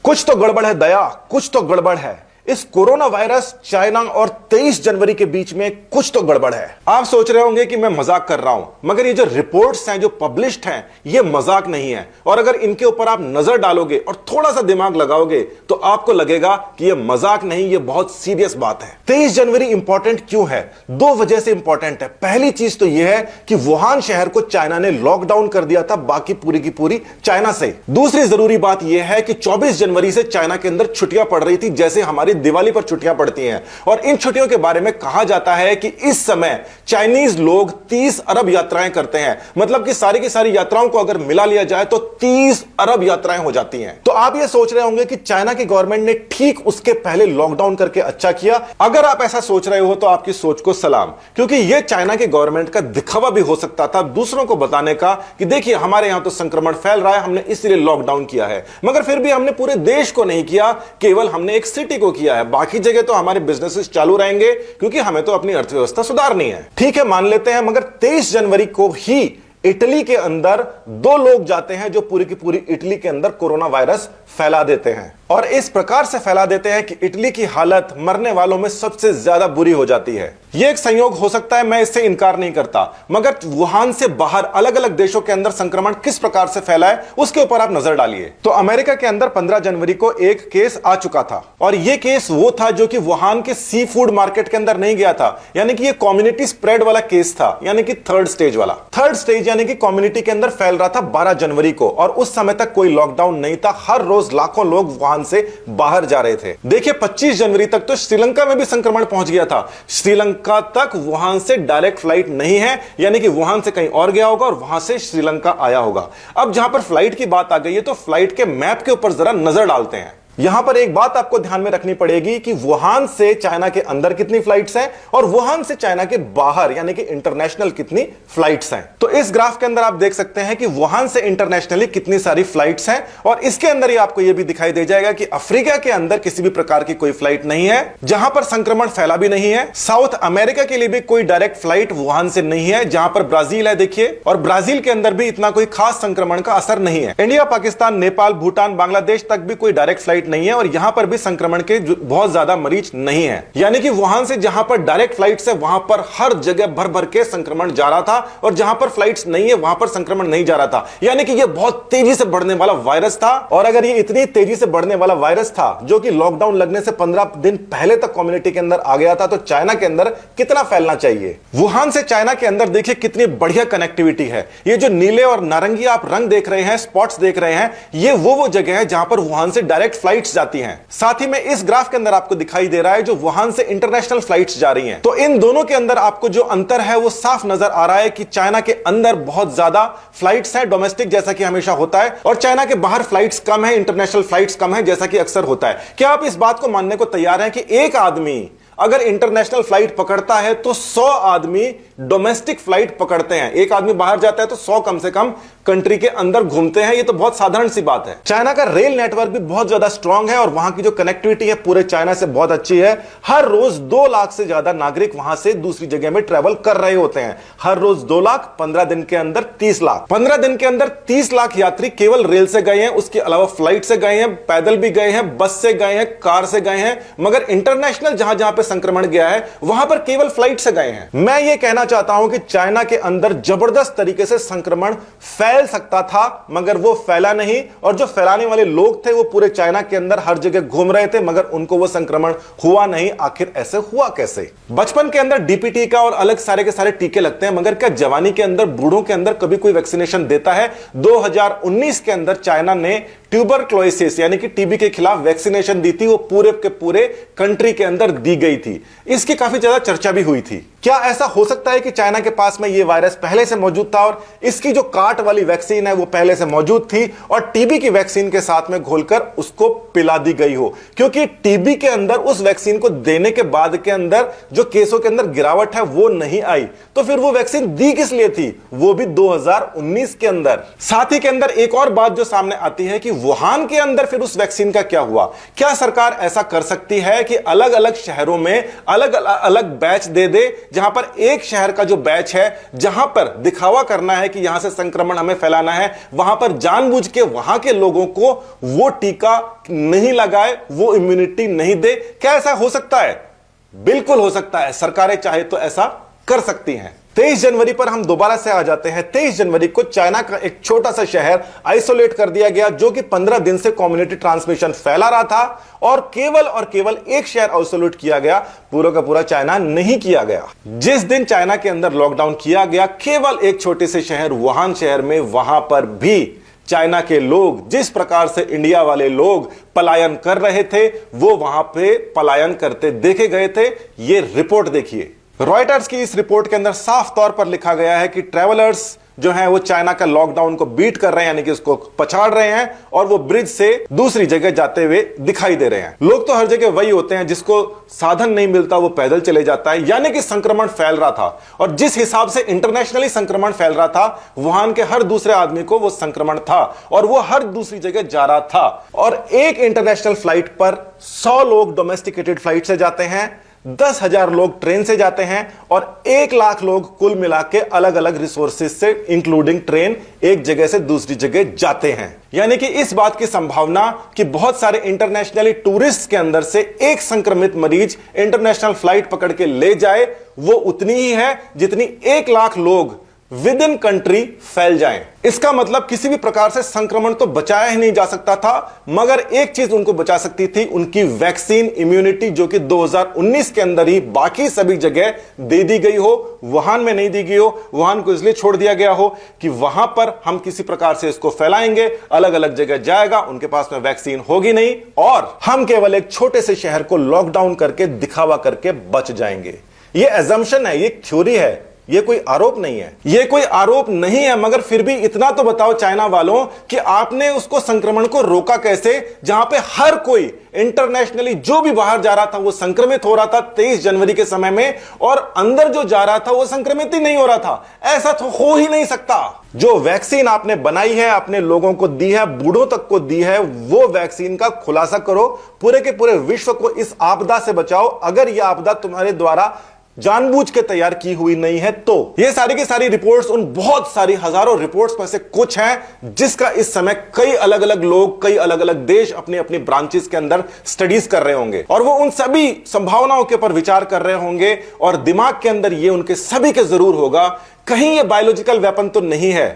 कुछ तो गड़बड़ है दया, कुछ तो गड़बड़ है। इस कोरोना वायरस, चाइना और 23 जनवरी के बीच में कुछ तो गड़बड़ है। आप सोच रहे होंगे कि मैं मजाक कर रहा हूं, मगर ये जो रिपोर्ट्स हैं, जो पब्लिश्ड हैं, ये मजाक नहीं है। और अगर इनके ऊपर आप नजर डालोगे और थोड़ा सा दिमाग लगाओगे तो आपको लगेगा कि ये मजाक नहीं, ये बहुत सीरियस बात है। 23 जनवरी इंपॉर्टेंट क्यों है? दो वजह से इंपॉर्टेंट है। पहली चीज तो यह है कि वुहान शहर को चाइना ने लॉकडाउन कर दिया था बाकी पूरी की पूरी चाइना से। दूसरी जरूरी बात यह है कि 24 जनवरी से चाइना के अंदर छुट्टियां पड़ रही थी, जैसे हमारी दिवाली पर छुट्टियां पड़ती हैं। और इन छुट्टियों के बारे में कहा जाता है कि इस समय चाइनीज लोग 30 अरब यात्राएं करते हैं। मतलब कि सारी की सारी यात्राओं को अगर मिला लिया जाए तो 30 अरब यात्राएं हो जाती हैं। तो आप ये सोच रहे होंगे कि चाइना की गवर्नमेंट ने ठीक उसके पहले लॉकडाउन करके अच्छा किया। अगर आप ऐसा सोच रहे हो तो आपकी सोच को सलाम, क्योंकि यह चाइना की गवर्नमेंट का दिखावा भी हो सकता था दूसरों को बताने का कि देखिए हमारे यहां तो संक्रमण फैल रहा है, हमने इसलिए लॉकडाउन किया है। मगर फिर भी हमने पूरे देश को नहीं किया, केवल हमने एक सिटी को किया है। बाकी जगह तो हमारे बिजनेसेस चालू रहेंगे क्योंकि हमें तो अपनी अर्थव्यवस्था सुधारनी है। ठीक है, मान लेते हैं। मगर 23 जनवरी को ही इटली के अंदर 2 लोग जाते हैं जो पूरी की पूरी इटली के अंदर कोरोना वायरस फैला देते हैं। और इस प्रकार से फैला देते हैं कि इटली की हालत मरने वालों में सबसे ज्यादा बुरी हो जाती है। यह एक संयोग हो सकता है, मैं इससे इनकार नहीं करता। मगर वुहान से बाहर अलग अलग देशों के अंदर संक्रमण किस प्रकार से फैला है उसके ऊपर आप नजर डालिए। तो अमेरिका के अंदर 15 जनवरी को एक केस आ चुका था। और यह केस वो था जो कि वुहान के सी फूड मार्केट के अंदर नहीं गया था। यानी कि यह कम्युनिटी स्प्रेड वाला केस था, यानी कि थर्ड स्टेज वाला। थर्ड स्टेज यानी कि कम्युनिटी के अंदर फैल रहा था 12 जनवरी को। और उस समय तक कोई लॉकडाउन नहीं था। हर रोज लाखों लोग वुहान से बाहर जा रहे थे। देखिए 25 जनवरी तक तो श्रीलंका में भी संक्रमण पहुंच गया था। श्रीलंका तक वुहान से डायरेक्ट फ्लाइट नहीं है, यानी कि वुहान से कहीं और गया होगा और वहां से श्रीलंका आया होगा। अब जहां पर फ्लाइट की बात आ गई है तो फ्लाइट के मैप के ऊपर जरा नजर डालते हैं। यहां पर एक बात आपको ध्यान में रखनी पड़ेगी कि वुहान से चाइना के अंदर कितनी फ्लाइट्स हैं और वुहान से चाइना के बाहर यानी कि इंटरनेशनल कितनी फ्लाइट्स हैं। तो इस ग्राफ के अंदर आप देख सकते हैं कि वुहान से इंटरनेशनली कितनी सारी फ्लाइट्स हैं। और इसके अंदर ही आपको यह भी दिखाई दे जाएगा कि अफ्रीका के अंदर किसी भी प्रकार की कोई फ्लाइट नहीं है, जहां पर संक्रमण फैला भी नहीं है। साउथ अमेरिका के लिए भी कोई डायरेक्ट फ्लाइट वुहान से नहीं है, जहां पर ब्राजील है देखिए, और ब्राजील के अंदर भी इतना कोई खास संक्रमण का असर नहीं है। इंडिया, पाकिस्तान, नेपाल, भूटान, बांग्लादेश तक भी कोई डायरेक्ट फ्लाइट नहीं है और यहां पर भी संक्रमण के बहुत ज्यादा मरीज नहीं है। यानी कि वहां से जहां पर डायरेक्ट फ्लाइट्स है वहां पर हर जगह भर भर के संक्रमण जा रहा था और जहां पर फ्लाइट्स नहीं है वहां पर संक्रमण नहीं जा रहा था। यानी कि यह बहुत तेजी से बढ़ने वाला वायरस था। और अगर ये इतनी तेजी से बढ़ने वाला वायरस था जो कि लॉकडाउन लगने से 15 दिन पहले तक कम्युनिटी के अंदर आ गया था, तो चाइना के अंदर कितना फैलना चाहिए। वुहान से चाइना के अंदर देखिए कितनी बढ़िया कनेक्टिविटी है। ये जो नीले और नारंगी आप रंग देख रहे हैं, स्पॉट्स देख रहे हैं, ये वो जगह है जहां पर वुहान से डायरेक्ट फ्लाइट्स जाती हैं। साथ ही में इस ग्राफ के अंदर आपको दिखाई दे रहा है जो वुहान से इंटरनेशनल फ्लाइट्स जा रही हैं। तो इन दोनों के अंदर आपको जो अंतर है वो साफ नजर आ रहा है कि चाइना के अंदर बहुत ज्यादा फ्लाइट्स हैं डोमेस्टिक, जैसा कि हमेशा होता है, और चाइना के बाहर फ्लाइट्स कम है, इंटरनेशनल फ्लाइट्स कम है, जैसा कि अक्सर होता है। क्या आप इस बात को मानने को तैयार हैं कि एक आदमी अगर इंटरनेशनल फ्लाइट पकड़ता है तो 100 आदमी डोमेस्टिक फ्लाइट पकड़ते हैं? एक आदमी बाहर जाता है तो 100 कम से कम कंट्री के अंदर घूमते हैं। ये तो बहुत साधारण सी बात है। चाइना का रेल नेटवर्क भी बहुत ज्यादा स्ट्रांग है और वहां की जो कनेक्टिविटी है पूरे चाइना से बहुत अच्छी है। हर रोज 2 लाख से ज्यादा नागरिक वहां से दूसरी जगह में ट्रेवल कर रहे होते हैं। हर रोज 2 लाख, 15 दिन के अंदर 30 लाख। 15 दिन के अंदर 30 लाख यात्री केवल रेल से गए हैं। उसके अलावा फ्लाइट से गए हैं, पैदल भी गए हैं, बस से गए हैं, कार से गए हैं। मगर इंटरनेशनल जहां जहां पे संक्रमण गया है वहां पर केवल फ्लाइट से गए हैं। मैं ये कहना चाहता हूं कि चाइना के अंदर जबरदस्त तरीके से संक्रमण फैल सकता था, मगर वो फैला नहीं। और जो फैलाने वाले लोग थे वो पूरे चाइना के अंदर हर जगह घूम रहे थे, मगर उनको वो संक्रमण हुआ नहीं। आखिर ऐसे हुआ कैसे? बचपन के अंदर डीपीटी का और अलग सारे के सारे टीके लगते हैं, मगर क्या जवानी के अंदर, बूढ़ों के अंदर कभी कोई वैक्सीनेशन देता है? 2019 के अंदर चाइना ने ट्यूबरक्लोसिस यानी कि टीबी के खिलाफ वैक्सीनेशन दी थी। वो पूरे के पूरे कंट्री के अंदर दी गई थी। इसकी काफी ज्यादा चर्चा भी हुई थी। क्या ऐसा हो सकता है कि चाइना के पास में ये वायरस पहले से मौजूद था और इसकी जो काट वाली वैक्सीन है वो पहले से मौजूद थी और टीबी की वैक्सीन के साथ में घोलकर उसको पिला दी गई हो? क्योंकि टीबी के अंदर उस वैक्सीन को देने के बाद के अंदर जो केसों के अंदर गिरावट है वो नहीं आई, तो फिर वो वैक्सीन दी किस लिए थी? वो भी 2019 के अंदर। साथ ही के अंदर एक और बात जो सामने आती है कि वुहान के अंदर फिर उस वैक्सीन का क्या हुआ? क्या सरकार ऐसा कर सकती है कि अलग अलग शहरों में में अलग अलग बैच दे दे, जहां पर एक शहर का जो बैच है, जहां पर दिखावा करना है कि यहां से संक्रमण हमें फैलाना है, वहां पर जानबूझ के वहां के लोगों को वो टीका नहीं लगाए, वो इम्यूनिटी नहीं दे। क्या ऐसा हो सकता है? बिल्कुल हो सकता है। सरकारें चाहे तो ऐसा कर सकती हैं। 23 जनवरी पर हम दोबारा से आ जाते हैं। 23 जनवरी को चाइना का एक छोटा सा शहर आइसोलेट कर दिया गया, जो कि 15 दिन से कम्युनिटी ट्रांसमिशन फैला रहा था, और केवल एक शहर आइसोलेट किया गया, पूरा का पूरा चाइना नहीं किया गया। जिस दिन चाइना के अंदर लॉकडाउन किया गया, केवल एक छोटे से शहर वुहान शहर में, वहां पर भी चाइना के लोग जिस प्रकार से इंडिया वाले लोग पलायन कर रहे थे, वो वहां पे पलायन करते देखे गए थे। ये रिपोर्ट देखिए, रॉयटर्स की इस रिपोर्ट के अंदर साफ तौर पर लिखा गया है कि ट्रैवलर्स जो हैं वो चाइना का लॉकडाउन को बीट कर रहे हैं, यानी कि उसको पछाड़ रहे हैं, और वो ब्रिज से दूसरी जगह जाते हुए दिखाई दे रहे हैं। लोग तो हर जगह वही होते हैं, जिसको साधन नहीं मिलता वो पैदल चले जाता है, यानी कि संक्रमण फैल रहा था। और जिस हिसाब से इंटरनेशनली संक्रमण फैल रहा था, वुहान के हर दूसरे आदमी को वो संक्रमण था, और वो हर दूसरी जगह जा रहा था। और एक इंटरनेशनल फ्लाइट पर 100 लोग डोमेस्टिकेटेड फ्लाइट से जाते हैं, 10,000 लोग ट्रेन से जाते हैं, और 1 लाख लोग कुल मिला के अलग अलग रिसोर्सेज से इंक्लूडिंग ट्रेन एक जगह से दूसरी जगह जाते हैं। यानी कि इस बात की संभावना कि बहुत सारे इंटरनेशनली टूरिस्ट के अंदर से एक संक्रमित मरीज इंटरनेशनल फ्लाइट पकड़ के ले जाए, वो उतनी ही है जितनी 1 लाख लोग विद इन कंट्री फैल जाएं। इसका मतलब किसी भी प्रकार से संक्रमण तो बचाया ही नहीं जा सकता था, मगर एक चीज उनको बचा सकती थी, उनकी वैक्सीन इम्यूनिटी, जो कि 2019 के अंदर ही बाकी सभी जगह दे दी गई हो, वुहान में नहीं दी गई हो। वुहान को इसलिए छोड़ दिया गया हो कि वहां पर हम किसी प्रकार से इसको फैलाएंगे, अलग अलग जगह जाएगा, उनके पास में वैक्सीन होगी नहीं, और हम केवल एक छोटे से शहर को लॉकडाउन करके दिखावा करके बच जाएंगे। यह एजम्पशन है, ये थ्योरी है, ये कोई आरोप नहीं है। ये कोई आरोप नहीं है, मगर फिर भी इतना तो बताओ चाइना वालों कि आपने उसको संक्रमण को रोका कैसे, जहां पे हर कोई इंटरनेशनली जो भी बाहर जा रहा था वो संक्रमित हो रहा था 23 जनवरी के समय में, और अंदर जो जा रहा था वो संक्रमित ही नहीं हो रहा था। ऐसा तो हो ही नहीं सकता। जो वैक्सीन आपने बनाई है, अपने लोगों को दी है, बूढ़ों तक को दी है, वो वैक्सीन का खुलासा करो, पूरे के पूरे विश्व को इस आपदा से बचाओ। अगर यह आपदा तुम्हारे द्वारा जानबूझ के तैयार की हुई नहीं है तो। ये सारी की सारी रिपोर्ट्स उन बहुत सारी हजारों रिपोर्ट्स में से कुछ हैं, जिसका इस समय कई अलग अलग लोग, कई अलग अलग देश अपनी अपनी ब्रांचेस के अंदर स्टडीज कर रहे होंगे, और वो उन सभी संभावनाओं के ऊपर विचार कर रहे होंगे, और दिमाग के अंदर ये उनके सभी के जरूर होगा, कहीं ये बायोलॉजिकल वेपन तो नहीं है,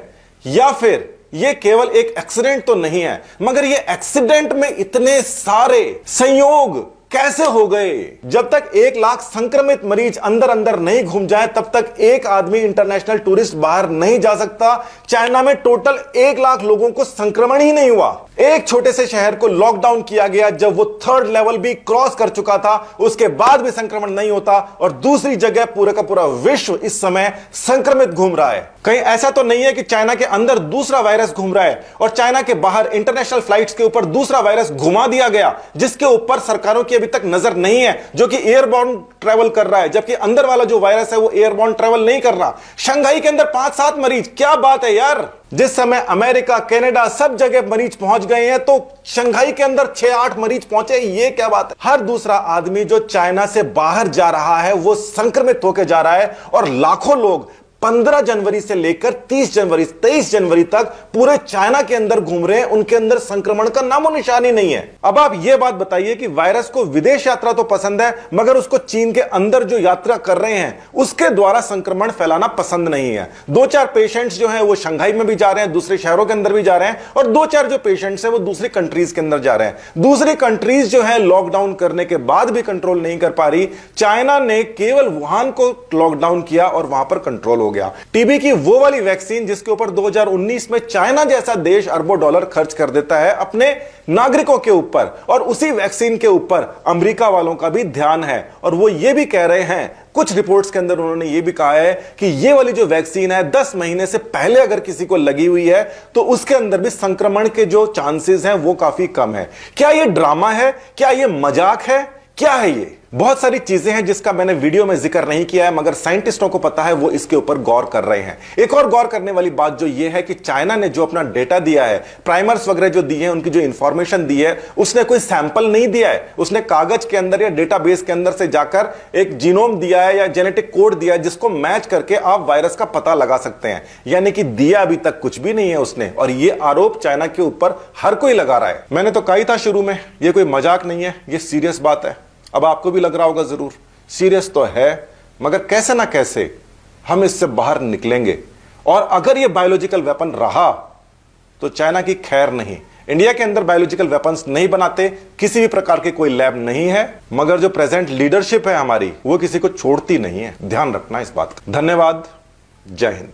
या फिर ये केवल एक एक्सीडेंट तो नहीं है। मगर ये एक्सीडेंट में इतने सारे संयोग कैसे हो गए? जब तक 1 लाख संक्रमित मरीज अंदर अंदर नहीं घूम जाए, तब तक एक आदमी इंटरनेशनल टूरिस्ट बाहर नहीं जा सकता। चाइना में टोटल 1 लाख लोगों को संक्रमण ही नहीं हुआ। एक छोटे से शहर को लॉकडाउन किया गया जब वो 3rd लेवल भी क्रॉस कर चुका था, उसके बाद भी संक्रमण नहीं होता, और दूसरी जगह पूरा का पूरा विश्व इस समय संक्रमित घूम रहा है। कहीं ऐसा तो नहीं है कि चाइना के अंदर दूसरा वायरस घूम रहा है और चाइना के बाहर इंटरनेशनल फ्लाइट्स के ऊपर दूसरा वायरस घुमा दिया गया, जिसके ऊपर सरकारों की अभी तक नजर नहीं है, जो कि एयरबॉर्न ट्रेवल कर रहा है, जबकि अंदर वाला जो वायरस है वो एयरबॉर्न ट्रेवल नहीं कर रहा। शंघाई के अंदर 5-7 मरीज, क्या बात है यार। जिस समय अमेरिका, कनाडा सब जगह मरीज पहुंच गए हैं, तो शंघाई के अंदर 6-8 मरीज पहुंचे, ये क्या बात है। हर दूसरा आदमी जो चाइना से बाहर जा रहा है वो संक्रमित होकर जा रहा है, और लाखों लोग 15 जनवरी से लेकर 30 जनवरी 23 जनवरी तक पूरे चाइना के अंदर घूम रहे हैं, उनके अंदर संक्रमण का नामो निशान ही नहीं है। अब आप यह बात बताइए कि वायरस को विदेश यात्रा तो पसंद है, मगर उसको चीन के अंदर जो यात्रा कर रहे हैं उसके द्वारा संक्रमण फैलाना पसंद नहीं है। 2-4 पेशेंट्स जो है वो शंघाई में भी जा रहे हैं, दूसरे शहरों के अंदर भी जा रहे हैं, और 2-4 जो पेशेंट्स है वो दूसरी कंट्रीज के अंदर जा रहे हैं। दूसरी कंट्रीज जो है लॉकडाउन करने के बाद भी कंट्रोल नहीं कर पा रही। चाइना ने केवल वुहान को लॉकडाउन किया और वहां पर कंट्रोल हो गया। टीबी की वो वाली वैक्सीन जिसके ऊपर 2019 में चाइना जैसा देश अरबों डॉलर खर्च कर देता है अपने नागरिकों के ऊपर, और उसी वैक्सीन के ऊपर अमेरिका वालों का भी ध्यान है। और वो ये भी कह रहे हैं, कुछ रिपोर्ट्स के अंदर उन्होंने ये भी कहा है कि ये वाली जो वैक्सीन है 10 महीने से पहले अगर किसी को लगी हुई है तो उसके अंदर भी संक्रमण के जो चांसेस हैं वो काफी कम है। क्या ये ड्रामा है? क्या ये मजाक है? क्या है ये? बहुत सारी चीजें हैं जिसका मैंने वीडियो में जिक्र नहीं किया है, मगर साइंटिस्टों को पता है, वो इसके ऊपर गौर कर रहे हैं। एक और गौर करने वाली बात जो ये है कि चाइना ने जो अपना डेटा दिया है, प्राइमर्स वगैरह जो दिए हैं, उनकी जो इंफॉर्मेशन दी है, उसने कोई सैंपल नहीं दिया है। उसने कागज के अंदर या डेटाबेस के अंदर से जाकर एक जीनोम दिया है या जेनेटिक कोड दिया है, जिसको मैच करके आप वायरस का पता लगा सकते हैं। यानी कि दिया अभी तक कुछ भी नहीं है उसने, और ये आरोप चाइना के ऊपर हर कोई लगा रहा है। मैंने तो कहा ही था शुरू में, ये कोई मजाक नहीं है, ये सीरियस बात है। अब आपको भी लग रहा होगा जरूर, सीरियस तो है, मगर कैसे ना कैसे हम इससे बाहर निकलेंगे। और अगर ये बायोलॉजिकल वेपन रहा तो चाइना की खैर नहीं। इंडिया के अंदर बायोलॉजिकल वेपन्स नहीं बनाते, किसी भी प्रकार के कोई लैब नहीं है, मगर जो प्रेजेंट लीडरशिप है हमारी, वो किसी को छोड़ती नहीं है। ध्यान रखना इस बात का। धन्यवाद। जय हिंद।